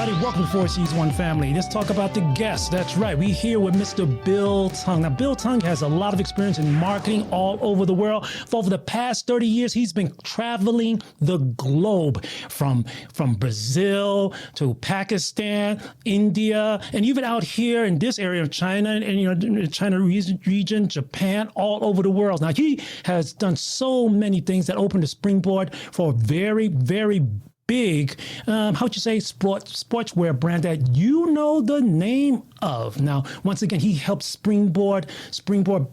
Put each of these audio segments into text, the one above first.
everybody. Welcome to Four Seas One Family. Let's talk about the guests. That's right. We're here with Mr. Bill Tung. Now, Bill Tung has a lot of experience in marketing all over the world. For over the past 30 years, he's been traveling the globe from Brazil to Pakistan, India, and even out here in this area of China and China region, Japan, all over the world. Now, he has done so many things that opened the springboard for a very, very big, sportswear brand that you know the name of. Now, once again, he helped springboard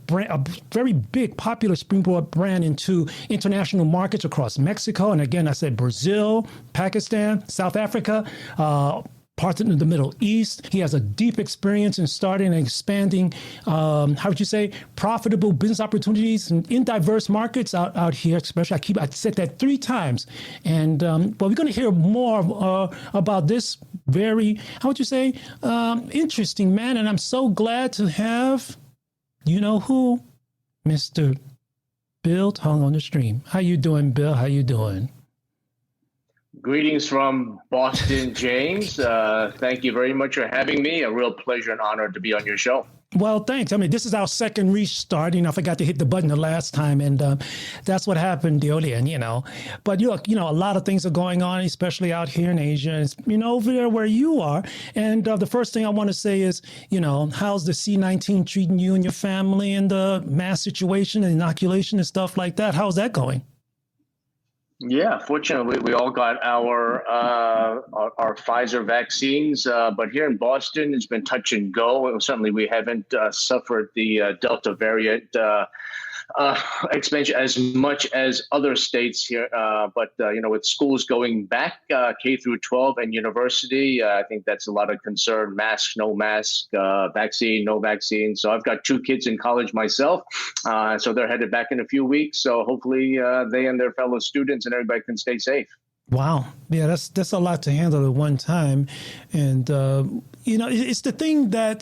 brand, a very big, popular springboard brand into international markets across Mexico. And again, I said Brazil, Pakistan, South Africa, parts of the Middle East. He has a deep experience in starting and expanding, profitable business opportunities in diverse markets out here, especially. I said that 3 times. And, but we're going to hear more about this very, interesting man. And I'm so glad to have, you know who, Mr. Bill Tung on the stream. How you doing, Bill? How you doing? Greetings from Boston, James. Thank you very much for having me. A real pleasure and honor to be on your show. Well, thanks. I mean, this is our second restart. I forgot to hit the button the last time, and that's what happened, Deolian, But look, a lot of things are going on, especially out here in Asia, over there where you are. And the first thing I want to say is, how's the C-19 treating you and your family and the mass situation and inoculation and stuff like that? How's that going? Yeah, fortunately, we all got our Pfizer vaccines, but here in Boston, it's been touch and go. Certainly, we haven't suffered the Delta variant expansion as much as other states here. But with schools going back, K through 12 and university, I think that's a lot of concern. Mask, no mask, vaccine, no vaccine. So I've got 2 kids in college myself. So they're headed back in a few weeks. So hopefully they and their fellow students and everybody can stay safe. Wow. Yeah, that's a lot to handle at one time. And, it's the thing that,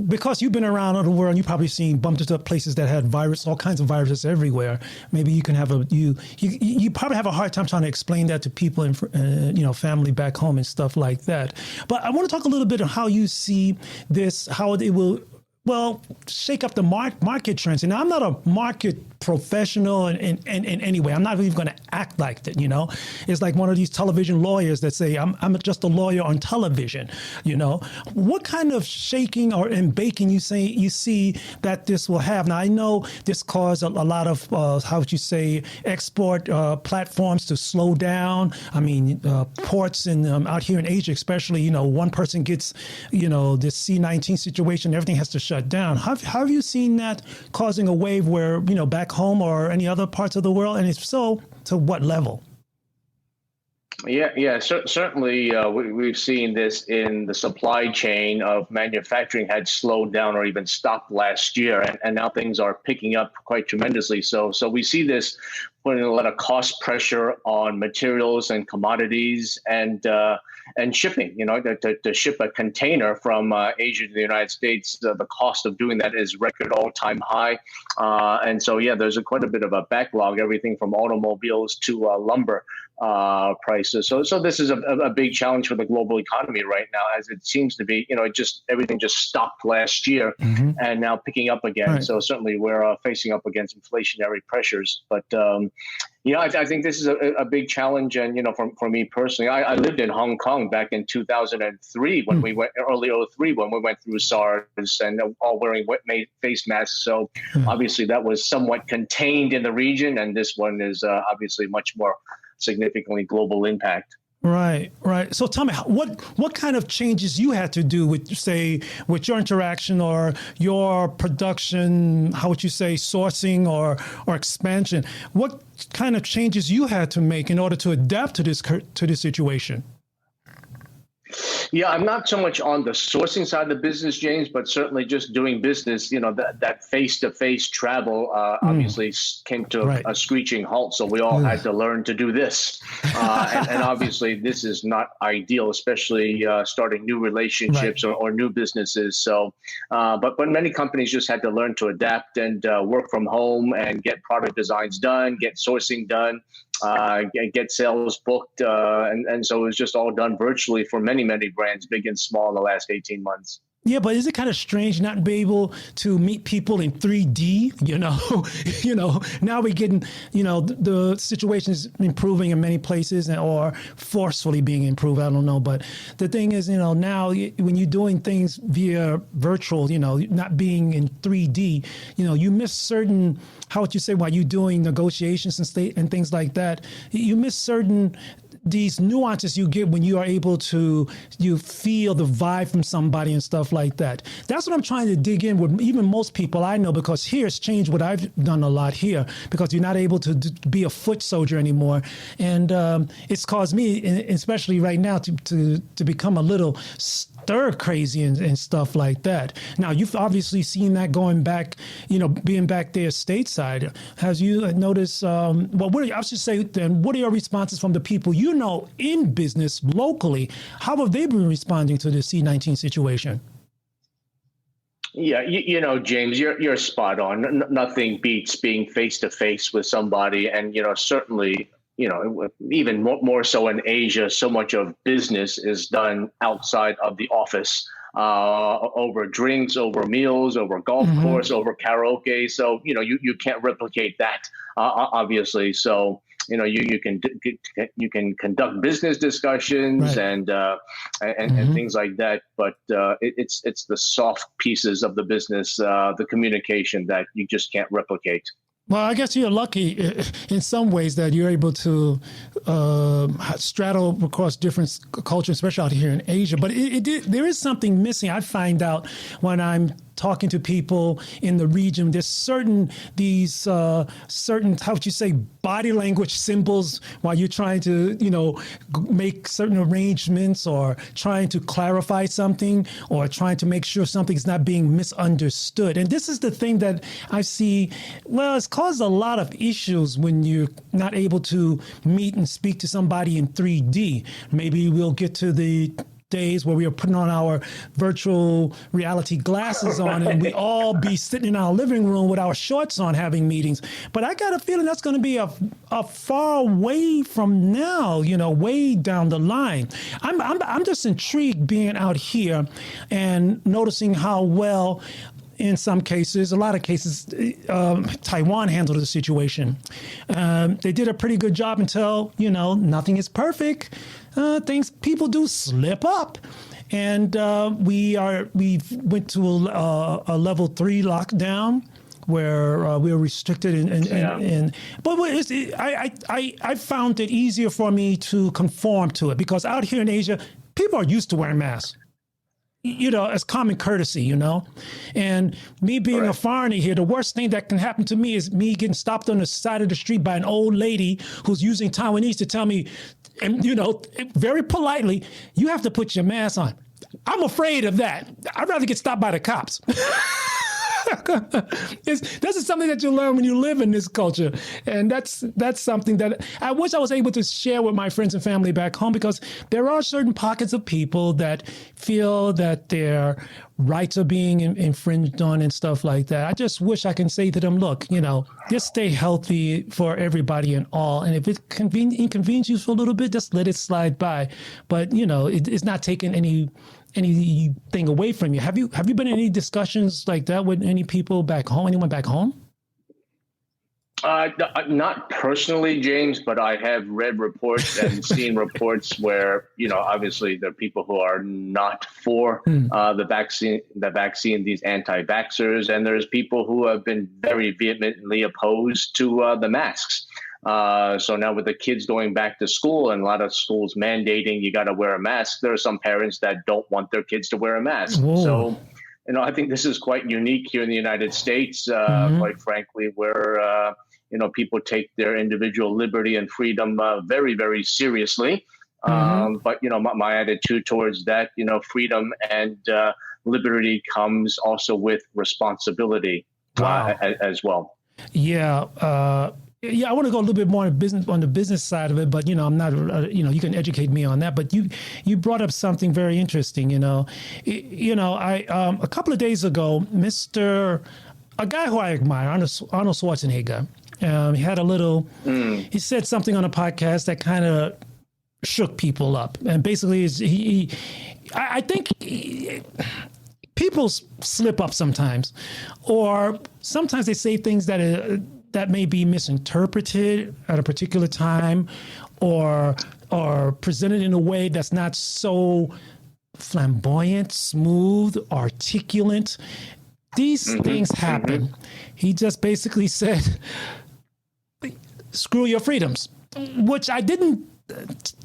because you've been around the world, you've probably bumped into places that had all kinds of viruses everywhere. Maybe you can you probably have a hard time trying to explain that to people and, family back home and stuff like that. But I want to talk a little bit on how you see this, how it will shake up the market trends. And I'm not a market professional in any way. I'm not even going to act like that, It's like one of these television lawyers that say, I'm just a lawyer on television, What kind of shaking and baking you see that this will have? Now, I know this caused a lot of, export platforms to slow down. I mean, ports out here in Asia, especially, one person gets, this C-19 situation, everything has to shut down. Have you seen that causing a wave where, back home or any other parts of the world? And if so, to what level? Yeah, certainly we've seen this in the supply chain of manufacturing had slowed down or even stopped last year, and now things are picking up quite tremendously. So we see this putting a lot of cost pressure on materials and commodities and shipping. To ship a container from Asia to the United States, the cost of doing that is record all-time high. And so, there's quite a bit of a backlog, everything from automobiles to lumber prices. So this is a big challenge for the global economy right now, as it seems to be, everything just stopped last year and now picking up again. Right. So certainly we're facing up against inflationary pressures. But, I think this is a big challenge. And, for me personally, I lived in Hong Kong back in 2003 when we went early 2003 when we went through SARS and all wearing face masks. So obviously that was somewhat contained in the region. And this one is obviously much more significantly global impact. Right. So tell me, what kind of changes you had to do with your interaction or your production, sourcing or expansion? What kind of changes you had to make in order to adapt to this situation? Yeah, I'm not so much on the sourcing side of the business, James, but certainly just doing business, that face-to-face travel obviously came to a screeching halt. So we all had to learn to do this. And obviously this is not ideal, especially starting new relationships or new businesses. So, but many companies just had to learn to adapt and work from home and get product designs done, get sourcing done. get sales booked. And so it was just all done virtually for many, many brands, big and small, in the last 18 months. Yeah, but is it kind of strange not to be able to meet people in 3D? Now we're getting, the situation is improving in many places or forcefully being improved. I don't know. But the thing is, now when you're doing things via virtual, not being in 3D, you miss certain, how would you say, while you're doing negotiations and things like that, you miss certain these nuances you get when you are able to, you feel the vibe from somebody and stuff like that. That's what I'm trying to dig in with even most people I know, because here it's changed what I've done a lot here, because you're not able to be a foot soldier anymore. And it's caused me, especially right now, to become a little stir crazy and stuff like that. Now, you've obviously seen that going back, being back there stateside. Has you noticed, I should say then, what are your responses from the people in business locally? How have they been responding to the C-19 situation? Yeah, James, you're spot on. Nothing beats being face to face with somebody, and certainly, even more so in Asia, so much of business is done outside of the office, over drinks, over meals, over golf course, over karaoke. So you can't replicate that, obviously. So you can conduct business discussions, right, and things like that, but it's the soft pieces of the business, the communication, that you just can't replicate. Well, I guess you're lucky in some ways that you're able to straddle across different cultures, especially out here in Asia. But there is something missing. I find out when I'm talking to people in the region, there's certain, how would you say, body language symbols while you're trying to, make certain arrangements or trying to clarify something or trying to make sure something's not being misunderstood. And this is the thing that I see, it's caused a lot of issues when you're not able to meet and speak to somebody in 3D. Maybe we'll get to the days where we are putting on our virtual reality glasses on and we all be sitting in our living room with our shorts on having meetings. But I got a feeling that's going to be a far way from now, way down the line. I'm just intrigued being out here and noticing how well, in some cases, a lot of cases, Taiwan handled the situation. They did a pretty good job until, nothing is perfect. People do slip up. And we went to a level 3 lockdown where we were restricted. But I found it easier for me to conform to it, because out here in Asia, people are used to wearing masks. As common courtesy, and me being a foreigner here, the worst thing that can happen to me is me getting stopped on the side of the street by an old lady who's using Taiwanese to tell me, and very politely, you have to put your mask on. I'm afraid of that. I'd rather get stopped by the cops. This is something that you learn when you live in this culture. And that's something that I wish I was able to share with my friends and family back home, because there are certain pockets of people that feel that their rights are being infringed on and stuff like that. I just wish I can say to them, look, just stay healthy for everybody and all. And if it inconveniences you for a little bit, just let it slide by. But, it's not taking anything away from you. Have you been in any discussions like that with any people back home? Anyone back home? Not personally, James, but I have read reports and seen reports where, obviously there are people who are not for the vaccine, these anti-vaxxers, and there's people who have been very vehemently opposed to the masks. So now with the kids going back to school and a lot of schools mandating you got to wear a mask, there are some parents that don't want their kids to wear a mask. Whoa. So, I think this is quite unique here in the United States, quite frankly, where, people take their individual liberty and freedom very, very seriously. But, my attitude towards that, freedom and liberty comes also with responsibility. Wow. As well. Yeah. Yeah, I want to go a little bit more on the business side of it, but I'm not. You can educate me on that. But you brought up something very interesting. I a couple of days ago, a guy who I admire, Arnold Schwarzenegger, He had a little. He said something on a podcast that kind of shook people up, and basically, I think people slip up sometimes, or sometimes they say things that may be misinterpreted at a particular time, or presented in a way that's not so flamboyant, smooth, articulate. These things happen. He just basically said, screw your freedoms, which I didn't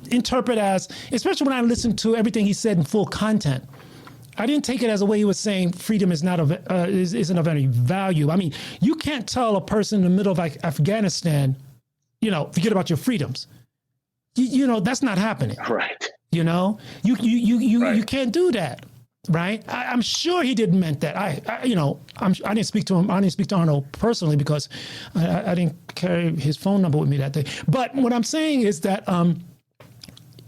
interpret as, especially when I listened to everything he said in full content. I didn't take it as a way he was saying freedom is isn't of any value. I mean, you can't tell a person in the middle of Afghanistan, forget about your freedoms. That's not happening. Right. You can't do that. Right. I'm sure he didn't meant that. I didn't speak to him. I didn't speak to Arnold personally because I didn't carry his phone number with me that day. But what I'm saying is that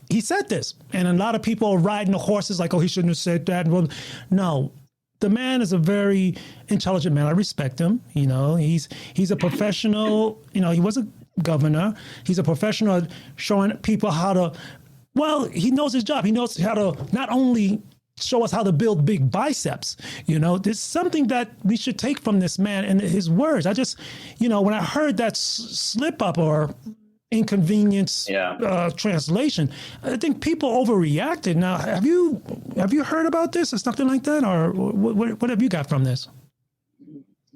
he said this, and a lot of people are riding the horses like, oh, he shouldn't have said that. Well, no, the man is a very intelligent man. I respect him. He's a professional. He was a governor. He's a professional at showing people how to. Well, he knows his job. He knows how to not only show us how to build big biceps. There's something that we should take from this man and his words. I just, when I heard that slip up or inconvenience translation, I think people overreacted. Now, have you heard about this or something like that, or what have you got from this?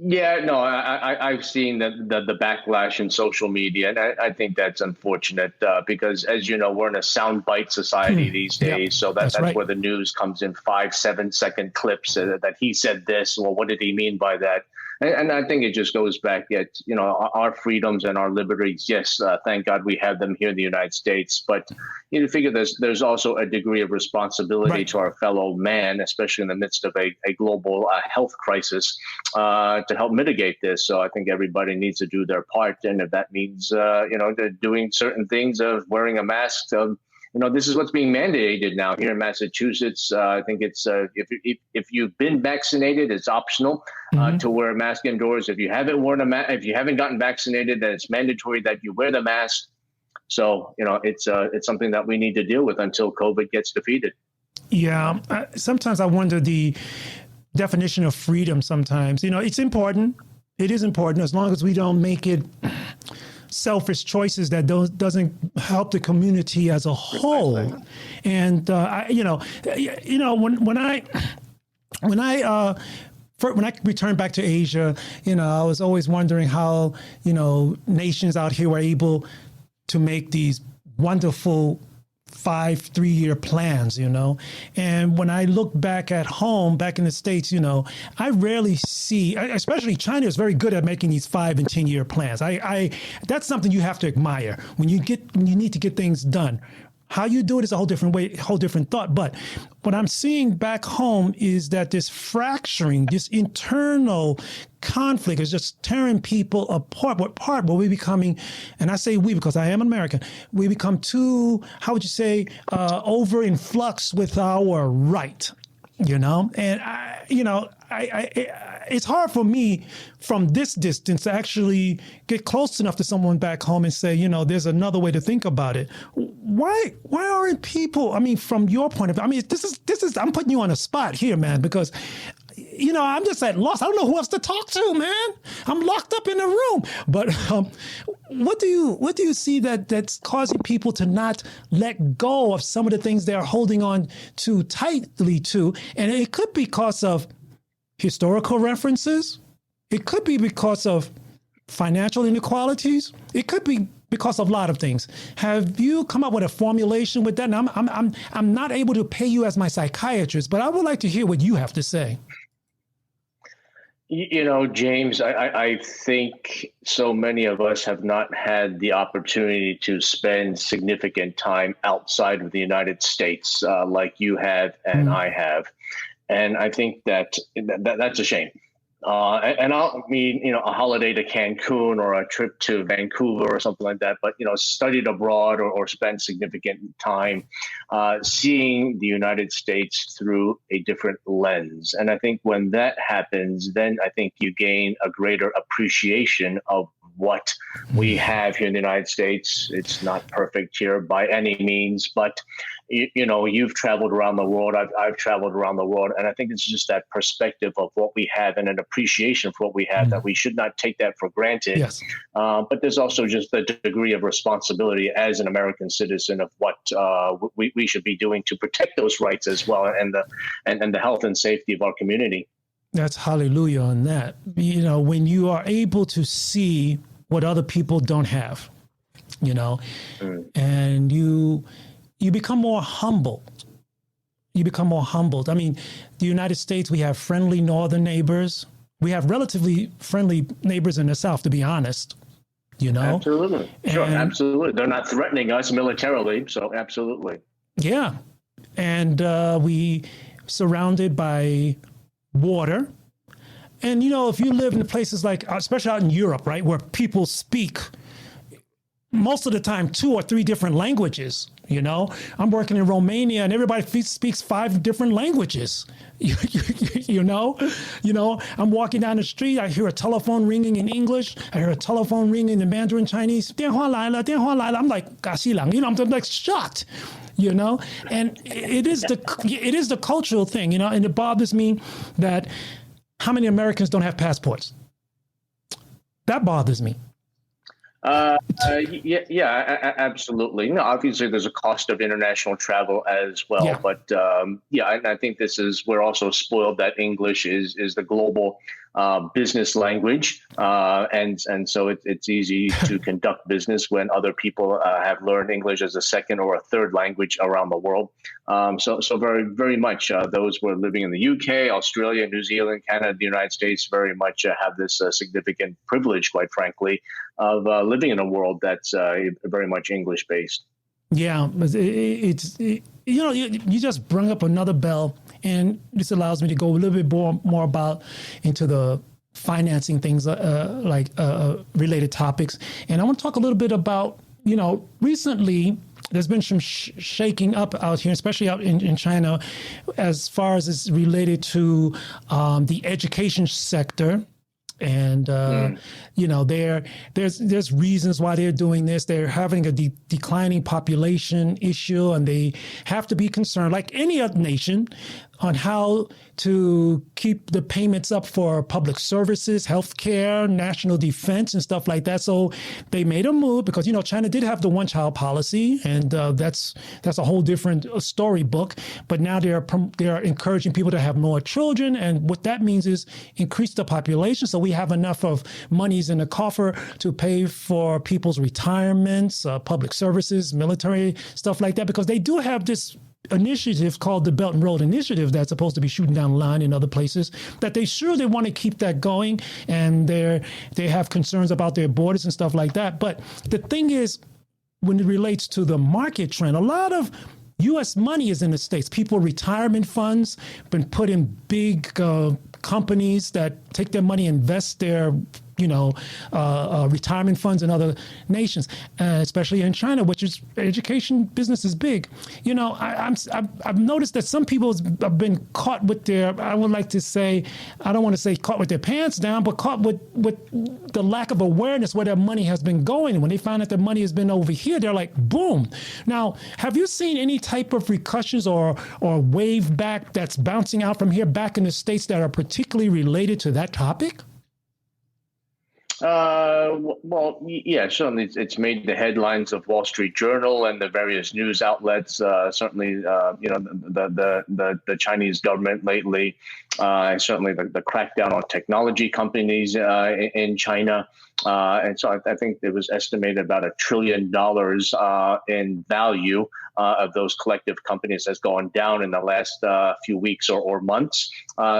Yeah, no, I've seen the backlash in social media, and I think that's unfortunate because, as you know, we're in a soundbite society these days. So that's right. Where the news comes in 5-7 second clips that he said this. Well, what did he mean by that? And I think it just goes back at, our freedoms and our liberties. Yes, thank God we have them here in the United States. But you figure there's also a degree of responsibility to our fellow man, especially in the midst of a global health crisis, to help mitigate this. So I think everybody needs to do their part. And if that means, doing certain things of wearing a mask, this is what's being mandated now here in Massachusetts. I think it's if you've been vaccinated, it's optional to wear a mask indoors. If you haven't worn a mask, if you haven't gotten vaccinated, then it's mandatory that you wear the mask. So it's something that we need to deal with until COVID gets defeated. Yeah, sometimes I wonder the definition of freedom. Sometimes it's important. It is important as long as we don't make it selfish choices that doesn't help the community as a whole. And when I returned back to Asia, I was always wondering how nations out here were able to make these wonderful 3-year plans, and when I look back at home, back in the States, I rarely see, especially China is very good at making these 5 and 10-year plans. That's something you have to admire when you need to get things done. How you do it is a whole different way, whole different thought. But what I'm seeing back home is that this fracturing, this internal conflict is just tearing people apart. Where we're becoming, and I say we because I am an American, we become too, how would you say, over in flux with our right, and it's hard for me from this distance to actually get close enough to someone back home and say, there's another way to think about it. Why aren't people, from your point of view, this is, I'm putting you on a spot here, man, because I'm just at loss. I don't know who else to talk to, man. I'm locked up in a room. But what do you see that's causing people to not let go of some of the things they're holding on too tightly to? And it could be because of historical references. It could be because of financial inequalities. It could be because of a lot of things. Have you come up with a formulation with that? And I'm not able to pay you as my psychiatrist, but I would like to hear what you have to say. James, I think so many of us have not had the opportunity to spend significant time outside of the United States like you have and I have. And I think that's a shame. And I don't mean, a holiday to Cancun or a trip to Vancouver or something like that, but, studied abroad or spent significant time seeing the United States through a different lens. And I think when that happens, then I think you gain a greater appreciation of what we have here in the United States. It's not perfect here by any means, but you've traveled around the world. I've traveled around the world, and I think it's just that perspective of what we have and an appreciation for what we have that we should not take that for granted. Yes. But there's also just the degree of responsibility as an American citizen of what we should be doing to protect those rights as well, and the health and safety of our community. That's hallelujah on that. When you are able to see what other people don't have, and you become more humble. You become more humbled. I mean, the United States, we have friendly northern neighbors. We have relatively friendly neighbors in the South, to be honest. Absolutely. Sure, absolutely. They're not threatening us militarily, so absolutely. Yeah. And we surrounded by water. And, if you live in places like, especially out in Europe, right, where people speak most of the time 2 or 3 different languages, I'm working in Romania and everybody speaks 5 different languages. I'm walking down the street. I hear a telephone ringing in English. I hear a telephone ringing in Mandarin Chinese. 电话来了, 电话来了. I'm like, 嘎西郎, I'm like shocked, and it is the cultural thing, and it bothers me that how many Americans don't have passports? That bothers me. Yeah, absolutely. Obviously, there's a cost of international travel as well. Yeah. But and I think we're also spoiled that English is the global business language, and so it's easy to conduct business when other people have learned English as a second or a third language around the world. So very, very much those who are living in the UK, Australia, New Zealand, Canada, the United States very much have this significant privilege, quite frankly, of living in a world that's very much English based. Yeah, you just bring up another bell, and this allows me to go a little bit more about into the financing things, related topics. And I want to talk a little bit about, recently there's been some shaking up out here, especially out in China, as far as it's related to the education sector. And, there's reasons why they're doing this. They're having a declining population issue, and they have to be concerned, like any other nation, on how to keep the payments up for public services, healthcare, national defense, and stuff like that. So they made a move because, China did have the one-child policy, and that's a whole different storybook. But now they are encouraging people to have more children, and what that means is increase the population, so we have enough of monies in the coffer to pay for people's retirements, public services, military, stuff like that, because they do have this initiative called the Belt and Road Initiative that's supposed to be shooting down the line in other places, that they want to keep that going, and they have concerns about their borders and stuff like that. But the thing is, when it relates to the market trend, a lot of U.S. money is in the States. People, retirement funds, been put in big companies that take their money, invest their retirement funds in other nations, especially in China, which is education business is big. I've noticed that some people have been caught with their, I would like to say, I don't want to say caught with their pants down, but caught with the lack of awareness where their money has been going. When they find that their money has been over here, they're like, boom. Now, have you seen any type of repercussions or wave back that's bouncing out from here back in the States that are particularly related to that topic? Well, yeah, certainly it's made the headlines of Wall Street Journal and the various news outlets. Certainly, the Chinese government lately, and certainly the crackdown on technology companies in China. And so I think it was estimated about $1 trillion in value of those collective companies has gone down in the last few weeks or months.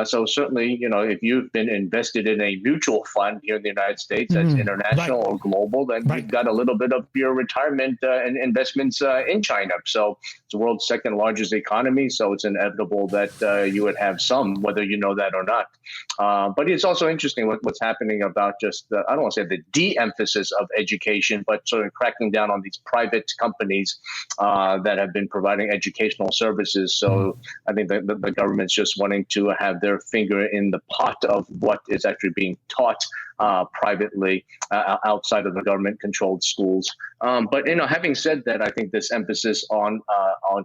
So certainly, if you've been invested in a mutual fund here in the United States that's international or global, then you've got a little bit of your retirement and investments in China. So it's the world's second largest economy. So it's inevitable that you would have some, whether whether you know that or not. But it's also interesting what's happening about just I don't want to say the de-emphasis of education, but sort of cracking down on these private companies that have been providing educational services. So I think that the government's just wanting to have their finger in the pot of what is actually being taught privately outside of the government-controlled schools. But having said that, I think this emphasis on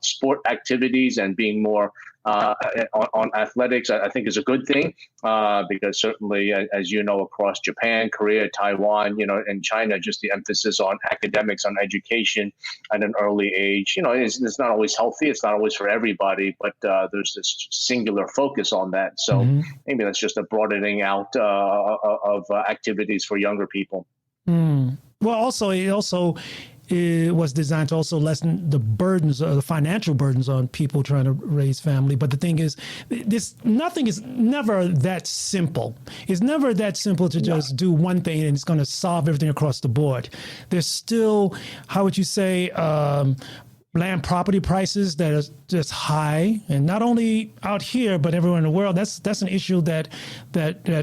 sport activities and being more on athletics, I think is a good thing because certainly, as you know, across Japan, Korea, Taiwan, and China, just the emphasis on academics, on education at an early age, it's not always healthy. It's not always for everybody, but there's this singular focus on that. So maybe that's just a broadening out of activities for younger people. Well, it was designed to also lessen the burdens, the financial burdens on people trying to raise family. But the thing is, nothing is never that simple. It's never that simple to just do one thing and it's going to solve everything across the board. There's still, how would you say, land property prices that are just high, and not only out here but everywhere in the world. That's an issue that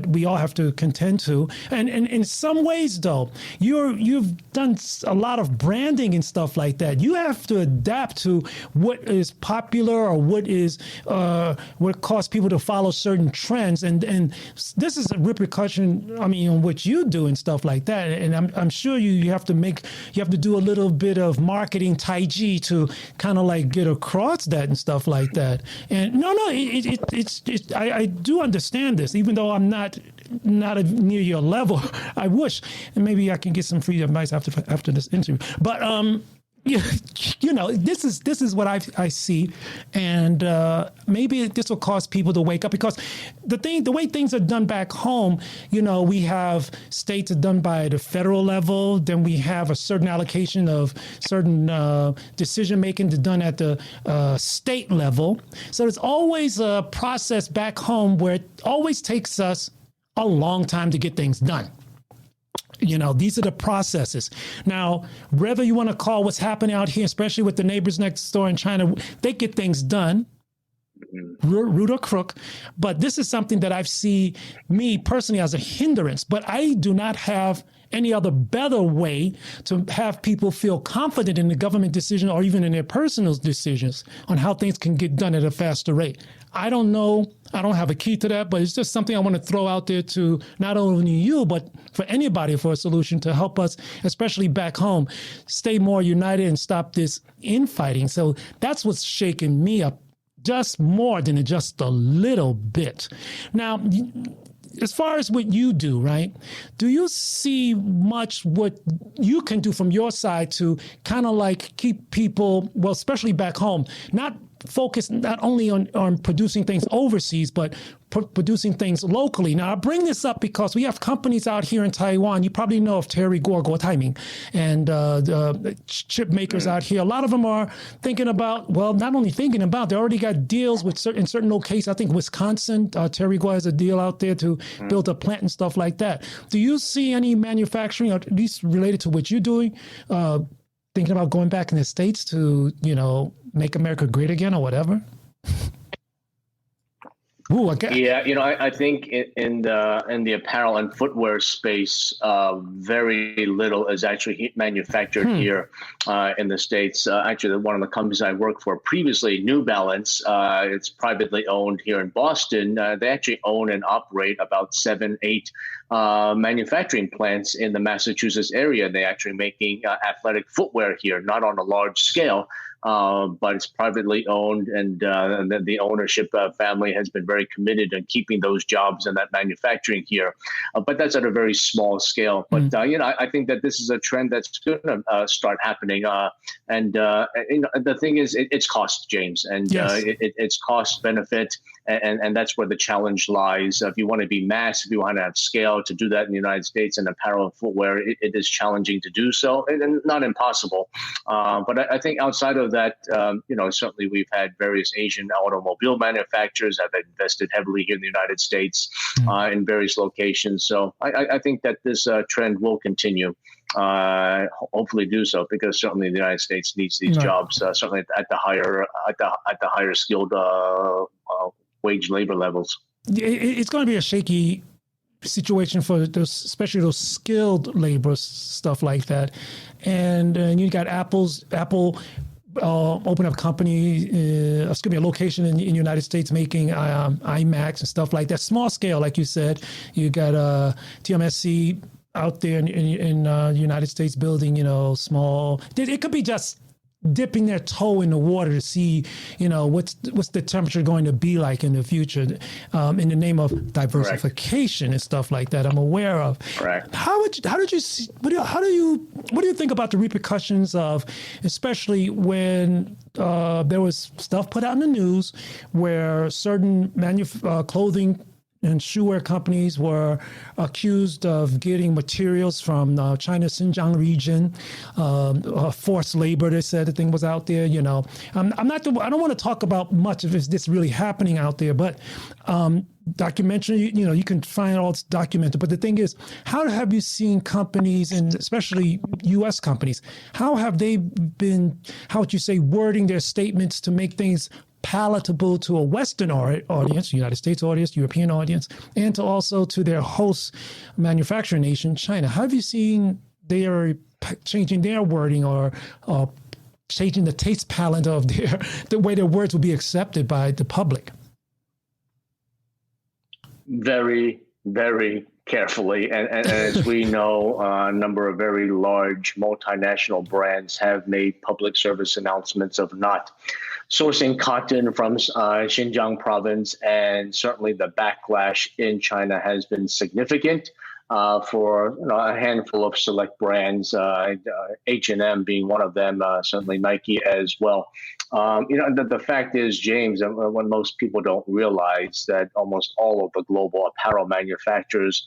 we all have to contend to. And in some ways, though, you've done a lot of branding and stuff like that. You have to adapt to what is popular or what causes people to follow certain trends. And this is a repercussion, on what you do and stuff like that. And I'm sure you have to do a little bit of marketing tai chi to kind of like get across that and stuff like that. And I do understand this, even though I'm not near your level. I wish, and maybe I can get some free advice after this interview. But this is what I see, and maybe this will cause people to wake up, because the way things are done back home, we have states are done by the federal level, then we have a certain allocation of certain decision making done at the state level. So there's always a process back home where it always takes us a long time to get things done. These are the processes. Now, whether you want to call what's happening out here, especially with the neighbors next door in China, they get things done, root or crook. But this is something that I've seen me personally as a hindrance. But I do not have any other better way to have people feel confident in the government decision or even in their personal decisions on how things can get done at a faster rate. I don't know. I don't have a key to that, but it's just something I want to throw out there to not only you, but for anybody, for a solution to help us, especially back home, stay more united and stop this infighting. So that's what's shaking me up just more than just a little bit. Now, as far as what you do, right, do you see much what you can do from your side to kind of like keep people, well, especially back home, not focus not only on producing things overseas, but producing things locally? Now, I bring this up because we have companies out here in Taiwan. You probably know of Terry Guo Timing and the chip makers out here. A lot of them are thinking about, well, not only thinking about, they already got deals with certain locations. I think Wisconsin, Terry Guo has a deal out there to build a plant and stuff like that. Do you see any manufacturing, or at least related to what you're doing, thinking about going back in the States to, make America great again or whatever? Ooh, okay. Yeah, I think in the apparel and footwear space, very little is actually manufactured here in the States. Actually, one of the companies I worked for previously, New Balance, it's privately owned here in Boston. They actually own and operate about 7-8 manufacturing plants in the Massachusetts area. They're actually making athletic footwear here, not on a large scale. But it's privately owned, and the ownership family has been very committed in keeping those jobs and that manufacturing here. But that's at a very small scale. But I think that this is a trend that's going to start happening. And the thing is, it's cost, James, and yes. It's cost benefit, and that's where the challenge lies. If you want to be mass, if you want to have scale to do that in the United States in apparel and footwear, it is challenging to do so, and not impossible. But I think outside of that, certainly we've had various Asian automobile manufacturers that have invested heavily here in the United States in various locations. So I think that this trend will continue. Hopefully do so, because certainly the United States needs these jobs, certainly at the higher skilled wage labor levels. it's going to be a shaky situation for those, especially those skilled labor stuff like that. And you got Apple open up a company, a location in the United States making iMacs and stuff like that. Small scale, like you said. You got TMSC out there in the United States building, small. It could be just dipping their toe in the water to see, what's the temperature going to be like in the future, in the name of diversification and stuff like that. I'm aware of. Correct. How did you see? What do you think about the repercussions of, especially when there was stuff put out in the news where certain clothing and shoewear companies were accused of getting materials from China's Xinjiang region, forced labor. They said the thing was out there. I don't want to talk about much of this really happening out there, but documentary. You can find all it's documented. But the thing is, how have you seen companies, and especially U.S. companies, how have they been? How would you say wording their statements to make things palatable to a Western audience, United States audience, European audience, and also to their host manufacturing nation, China? How have you seen they are changing their wording or changing the taste palette of the way their words will be accepted by the public? Very, very carefully. And as we know, a number of very large multinational brands have made public service announcements of not sourcing cotton from Xinjiang province, and certainly the backlash in China has been significant for a handful of select brands, H&M being one of them, certainly Nike as well. The fact is, James, when most people don't realize that almost all of the global apparel manufacturers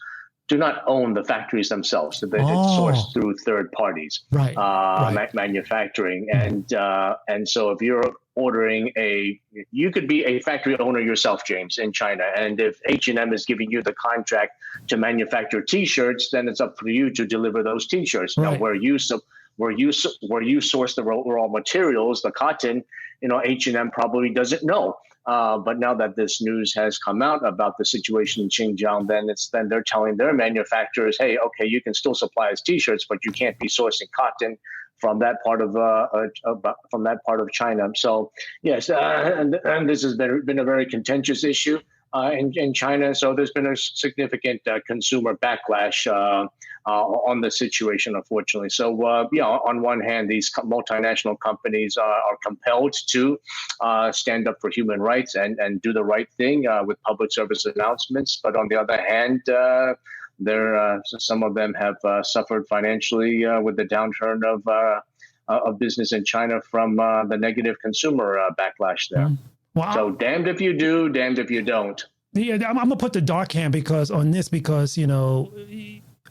do not own the factories themselves. It's sourced through third parties, manufacturing. And so if you're ordering you could be a factory owner yourself, James, in China. And if H&M is giving you the contract to manufacture T-shirts, then it's up for you to deliver those T-shirts. Now, where you source the raw materials, the cotton, H&M probably doesn't know. But now that this news has come out about the situation in Xinjiang, then they're telling their manufacturers, hey, okay, you can still supply us T-shirts, but you can't be sourcing cotton from that part of China. So yes, and this has been a very contentious issue in China. So there's been a significant consumer backlash on the situation, unfortunately. So on one hand, these multinational companies are compelled to stand up for human rights and do the right thing with public service announcements. But on the other hand, some of them have suffered financially with the downturn of business in China from the negative consumer backlash there. Wow. So damned if you do, damned if you don't. Yeah, I'm gonna put the dark hand because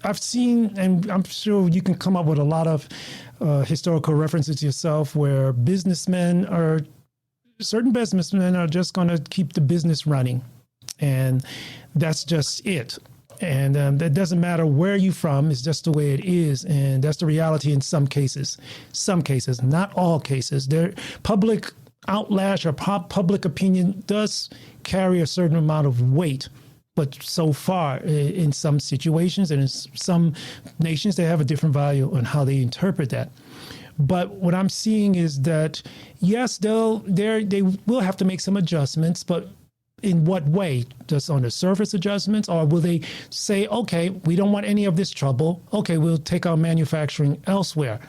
I've seen, and I'm sure you can come up with a lot of historical references yourself, where certain businessmen are just going to keep the business running, and that's just it. And that doesn't matter where you're from. It's just the way it is. And that's the reality in some cases. Some cases, not all cases. Public outlash or public opinion does carry a certain amount of weight. But so far, in some situations and in some nations, they have a different value on how they interpret that. But what I'm seeing is that, yes, they will have to make some adjustments, but in what way? Just on the surface adjustments? Or will they say, okay, we don't want any of this trouble. Okay, we'll take our manufacturing elsewhere.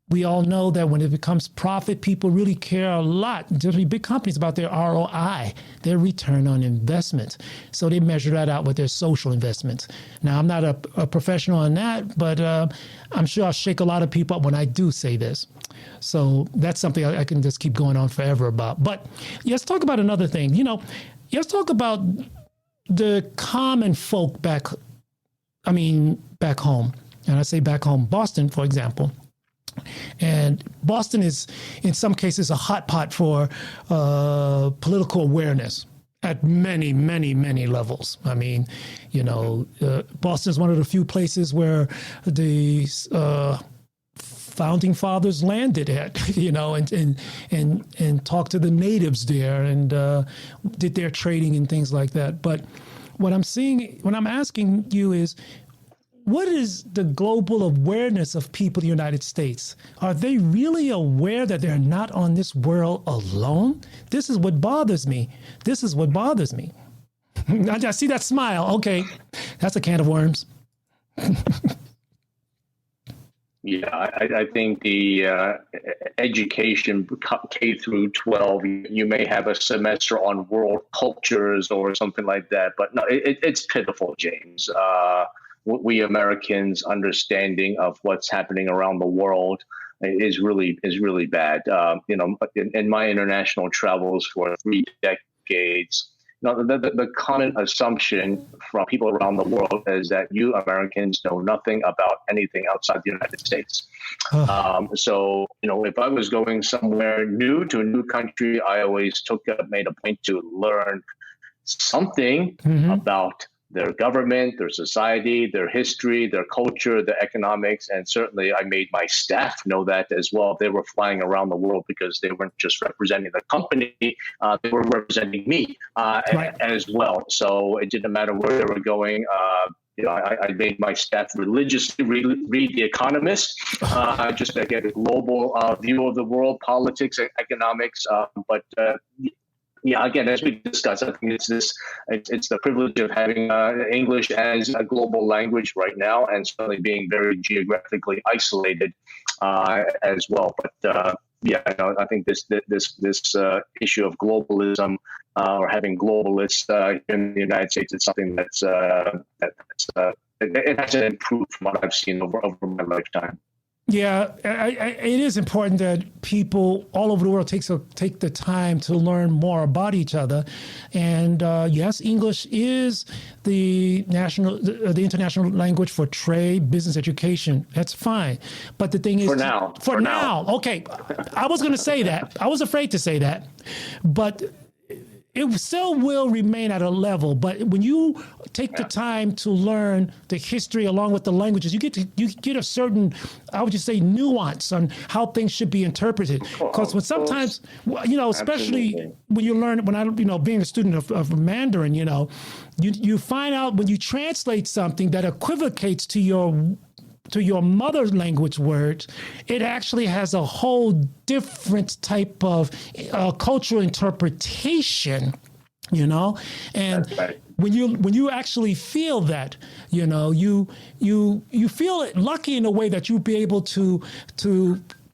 We all know that when it becomes profit, people really care a lot, just big companies, about their ROI, their return on investment. So they measure that out with their social investments. Now, I'm not a professional on that, but I'm sure I'll shake a lot of people up when I do say this. So that's something I can just keep going on forever about. But let's talk about another thing. Let's talk about the common folk back home. And I say back home, Boston, for example. And Boston is, in some cases, a hot pot for political awareness at many, many, many levels. I mean, Boston is one of the few places where the founding fathers landed at, and talked to the natives there and did their trading and things like that. But what I'm asking you is, what is the global awareness of people in the United States? Are they really aware that they're not on this world alone? This is what bothers me. I see that smile. Okay, that's a can of worms. Yeah, I think the education K through 12, you may have a semester on world cultures or something like that, but no, it's pitiful, James. We Americans' understanding of what's happening around the world is really bad. In my international travels for 3 decades, the common assumption from people around the world is that you Americans know nothing about anything outside the United States. So, if I was going somewhere new to a new country, I always made a point to learn something about their government, their society, their history, their culture, their economics. And certainly I made my staff know that as well. They were flying around the world because they weren't just representing the company, they were representing me as well. So it didn't matter where they were going. I made my staff religiously read The Economist, just to get a global view of the world, politics, economics. Yeah, again, as we discussed, I think it's the privilege of having English as a global language right now, and certainly being very geographically isolated as well. But I think this issue of globalism or having globalists in the United States is something it hasn't improved from what I've seen over my lifetime. Yeah, it is important that people all over the world take the time to learn more about each other. And yes, English is the international language for trade, business, education. That's fine. But the thing is, for now, okay. I was going to say that. I was afraid to say that, but it still will remain at a level. But when you take the time to learn the history along with the languages, you get a certain, I would just say, nuance on how things should be interpreted. Because when sometimes, especially when you learn, being a student of Mandarin, you find out when you translate something that equivocates to your mother language words, it actually has a whole different type of cultural interpretation, and right. when you actually feel that, you feel it lucky in a way that you'll be able to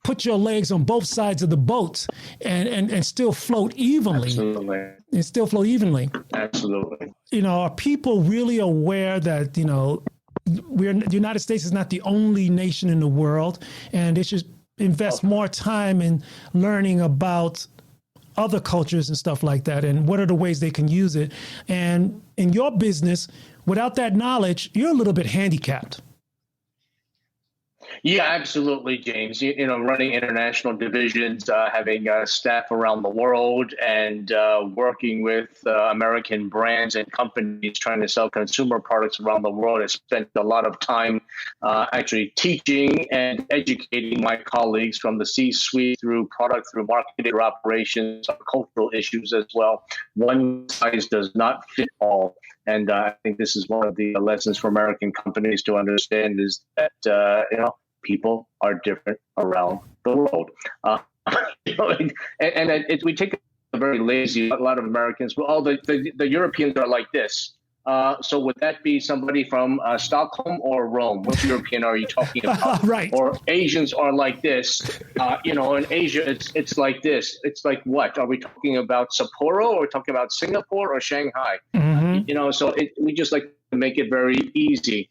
put your legs on both sides of the boat and still float evenly. Absolutely. And still float evenly. Absolutely. Are people really aware that, the United States is not the only nation in the world, and they should invest more time in learning about other cultures and stuff like that, and what are the ways they can use it. And in your business, without that knowledge, you're a little bit handicapped. Yeah, absolutely, James. Running international divisions, having staff around the world, and working with American brands and companies trying to sell consumer products around the world. I spent a lot of time actually teaching and educating my colleagues from the C-suite through product, through marketing, through operations, on cultural issues as well. One size does not fit all. And I think this is one of the lessons for American companies to understand is that, people are different around the world. We take a very lazy, a lot of Americans, the Europeans are like this. So would that be somebody from Stockholm or Rome? Which European are you talking about? Right. Or Asians are like this. In Asia, it's like this. It's like what? Are we talking about Sapporo, or talking about Singapore or Shanghai? Mm-hmm. So we just like to make it very easy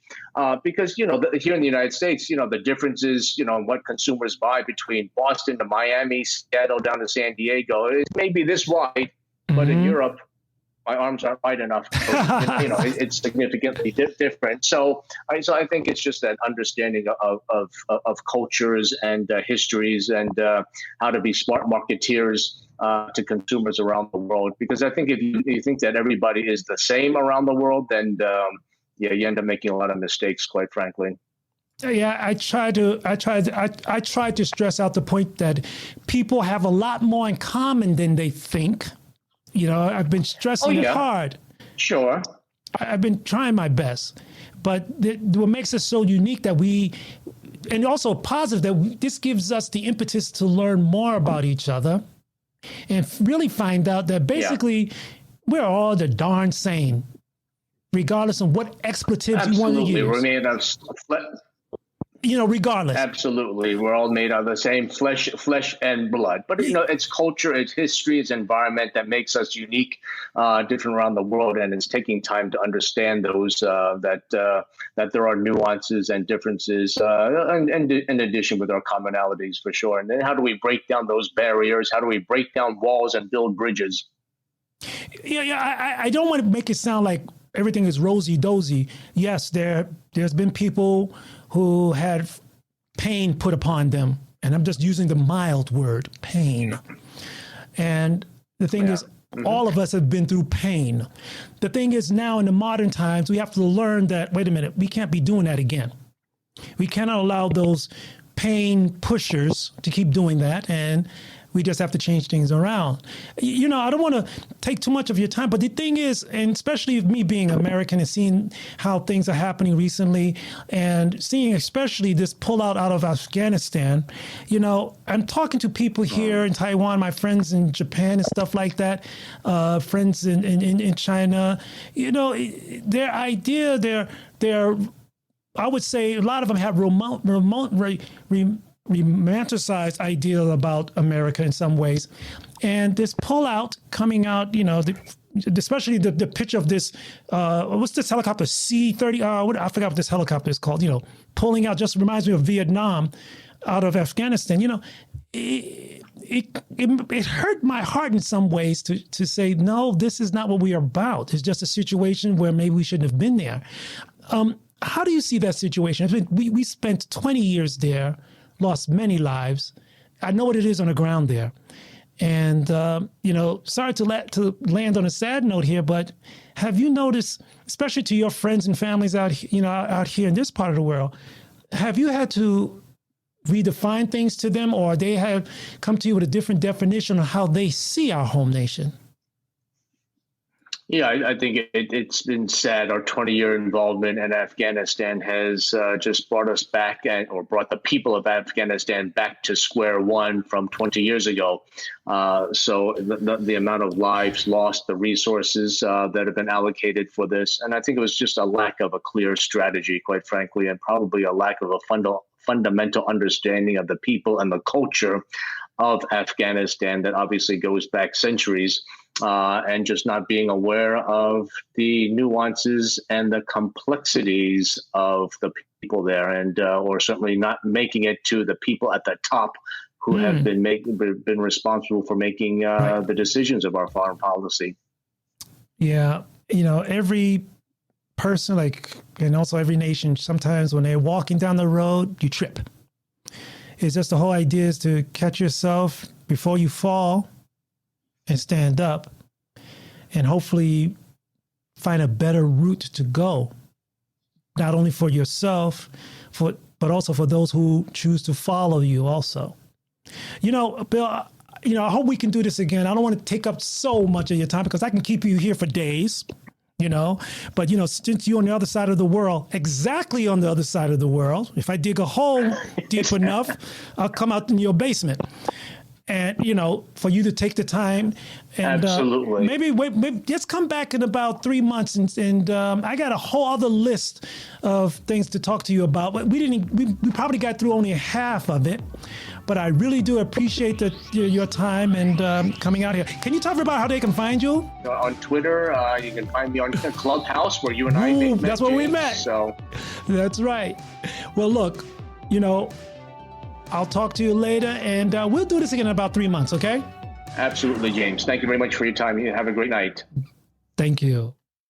because, here in the United States, the differences, what consumers buy between Boston to Miami, Seattle down to San Diego, it may be this wide, but in Europe, my arms aren't wide enough. So, it's significantly different. So I think it's just that understanding of cultures and histories and how to be smart marketeers to consumers around the world. Because I think if you think that everybody is the same around the world, then you end up making a lot of mistakes, quite frankly. Yeah, I try to stress out the point that people have a lot more in common than they think. I've been stressing it hard. Sure. I've been trying my best, but what makes us so unique and also positive, that this gives us the impetus to learn more about each other and really find out that basically we're all the darn same, regardless of what expletives you want to use. We're made of regardless. Absolutely. We're all made of the same flesh and blood. But, it's culture, it's history, it's environment that makes us unique, different around the world. And it's taking time to understand those, that there are nuances and differences, and in addition with our commonalities for sure. And then how do we break down those barriers? How do we break down walls and build bridges? I don't want to make it sound like everything is rosy-dozy. Yes, there's been people who had pain put upon them. And I'm just using the mild word, pain. And the thing is, all of us have been through pain. The thing is, now in the modern times, we have to learn that, wait a minute, we can't be doing that again. We cannot allow those pain pushers to keep doing that. And we just have to change things around. I don't want to take too much of your time, but the thing is, and especially me being American and seeing how things are happening recently and seeing especially this pullout out of Afghanistan, I'm talking to people here in Taiwan, my friends in Japan and stuff like that, friends in China, their idea, their I would say a lot of them have romanticized ideal about America in some ways. And this pullout coming out, especially the picture of this, what's this helicopter, C-30, I forgot what this helicopter is called, pulling out, just reminds me of Vietnam out of Afghanistan. It hurt my heart in some ways to say, no, this is not what we are about. It's just a situation where maybe we shouldn't have been there. How do you see that situation? We spent 20 years there, lost many lives. I know what it is on the ground there. And, sorry to land on a sad note here, but have you noticed, especially to your friends and families out here in this part of the world, have you had to redefine things to them, or they have come to you with a different definition of how they see our home nation? Yeah, I think it's been sad. Our 20-year involvement in Afghanistan has just brought us back or brought the people of Afghanistan back to square one from 20 years ago. So the amount of lives lost, the resources that have been allocated for this. And I think it was just a lack of a clear strategy, quite frankly, and probably a lack of a fundamental understanding of the people and the culture of Afghanistan that obviously goes back centuries. And just not being aware of the nuances and the complexities of the people there, and or certainly not making it to the people at the top who have been responsible for making the decisions of our foreign policy. Yeah, every person, and also every nation, sometimes when they're walking down the road, you trip. It's just the whole idea is to catch yourself before you fall and stand up, and hopefully find a better route to go, not only for yourself, but also for those who choose to follow you also. Bill, I hope we can do this again. I don't want to take up so much of your time because I can keep you here for days, but, since you're on the other side of the world, exactly on the other side of the world, if I dig a hole deep enough, I'll come out in your basement. And, for you to take the time and absolutely, maybe just come back in about 3 months. And I got a whole other list of things to talk to you about. But we probably got through only half of it. But I really do appreciate your time and coming out here. Can you talk about how they can find you? On Twitter, you can find me on Clubhouse, where you and I met. That's where we met. So that's right. Well, look, I'll talk to you later, and we'll do this again in about 3 months, okay? Absolutely, James. Thank you very much for your time. You have a great night. Thank you.